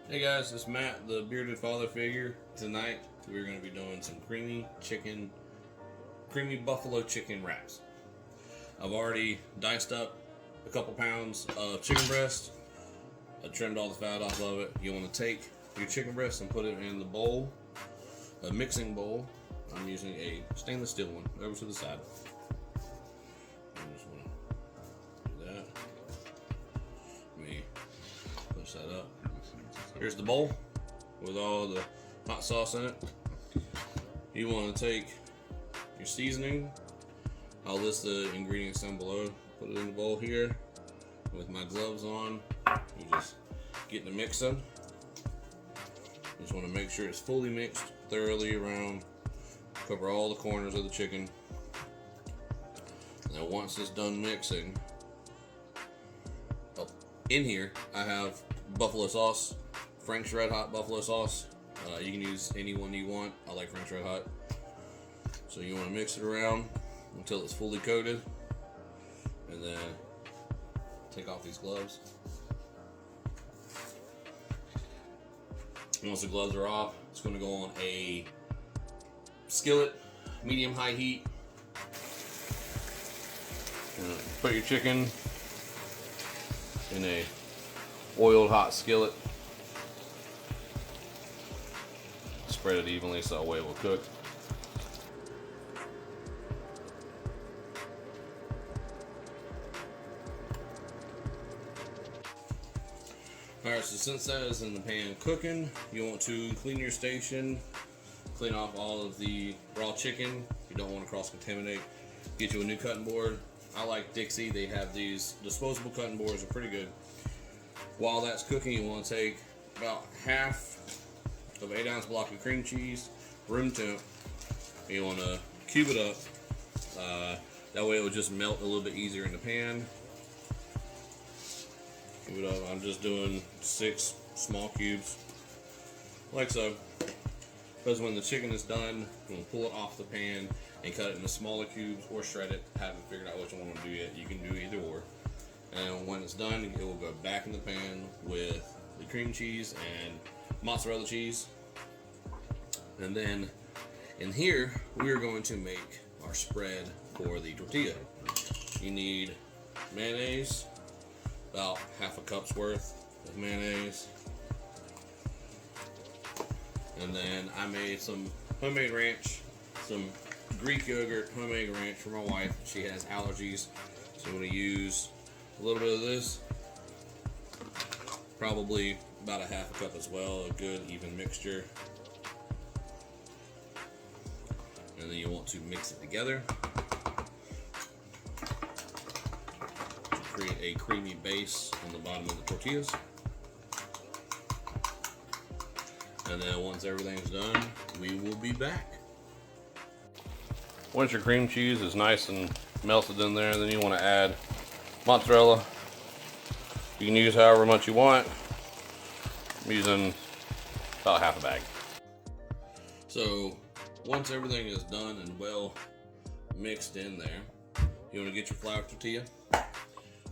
Hey guys, it's Matt, the bearded father figure. Tonight we're going to be doing some creamy buffalo chicken wraps. I've already diced up a couple pounds of chicken breast. I trimmed all the fat off of it. You want to take your chicken breast and put it in the bowl, a mixing bowl. I'm using a stainless steel one over to the side. I just want to do that. Let me push that up. Here's the bowl with all the hot sauce in it. You want to take your seasoning. I'll list the ingredients down below. Put it in the bowl here with my gloves on. You just get the mix in. Just want to make sure it's fully mixed thoroughly around. Cover all the corners of the chicken. Now once it's done mixing, in here I have buffalo sauce. Frank's Red Hot buffalo sauce. You can use any one you want. I like Frank's Red Hot. So you want to mix it around until it's fully coated, and then take off these gloves. And once the gloves are off, it's going to go on a skillet, medium-high heat. Put your chicken in a oiled hot skillet. Spread it evenly so that way it will cook. Alright, so since that is in the pan cooking, you want to clean your station, clean off all of the raw chicken. You don't want to cross-contaminate. Get you a new cutting board. I like Dixie. They have these disposable cutting boards. They're pretty good. While that's cooking, you want to take about half of 8-ounce block of cream cheese, room temp. You want to cube it up. That way it will just melt a little bit easier in the pan. Cube it up. I'm just doing 6 small cubes, like so. Because when the chicken is done, you can pull it off the pan and cut it into smaller cubes or shred it. Haven't figured out which one I want to do yet. You can do either or. And when it's done, it will go back in the pan with the cream cheese and mozzarella cheese. And then in here, we're going to make our spread for the tortilla. You need mayonnaise, about half a cup's worth of mayonnaise. And then I made some homemade ranch, some Greek yogurt homemade ranch for my wife. She has allergies, so I'm going to use a little bit of this. Probably about a half a cup as well, a good even mixture. And then you want to mix it together to create a creamy base on the bottom of the tortillas. And then once everything's done, we will be back. Once your cream cheese is nice and melted in there, then you want to add mozzarella. You can use however much you want. I'm using about half a bag. So once everything is done and well mixed in there, you want to get your flour tortilla,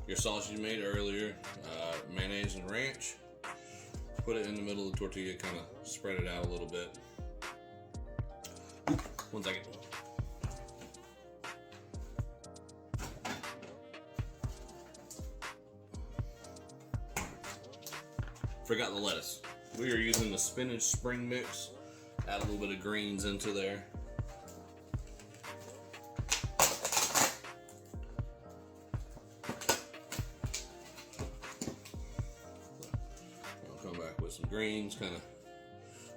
your sauce you made earlier, mayonnaise and ranch. Put it in the middle of the tortilla, kind of spread it out a little bit. One second. Forgot the lettuce. We are using the spinach spring mix. Add a little bit of greens into there. I'll come back with some greens, kind of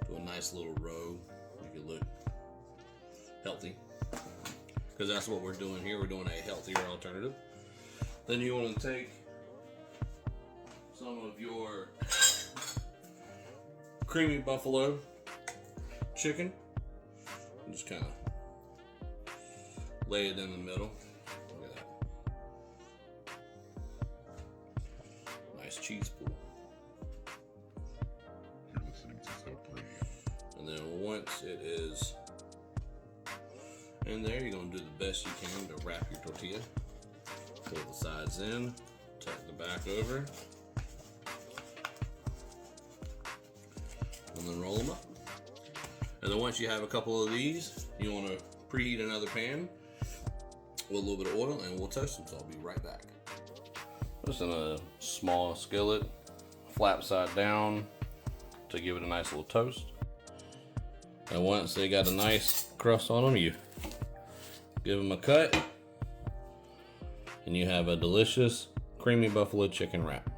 do a nice little row, make it look healthy. Because that's what we're doing here. We're doing a healthier alternative. Then you want to take some of your creamy buffalo chicken and just kind of lay it in the middle. Look at that. Nice cheese pool. And then once it is in there, you're going to do the best you can to wrap your tortilla. Pull the sides in, tuck the back over. and then roll them up. And then once you have a couple of these, you want to preheat another pan with a little bit of oil, and we'll toast them. So I'll be right back. Just in a small skillet, flap side down to give it a nice little toast. And once they got a nice crust on them, you give them a cut, and you have a delicious creamy buffalo chicken wrap.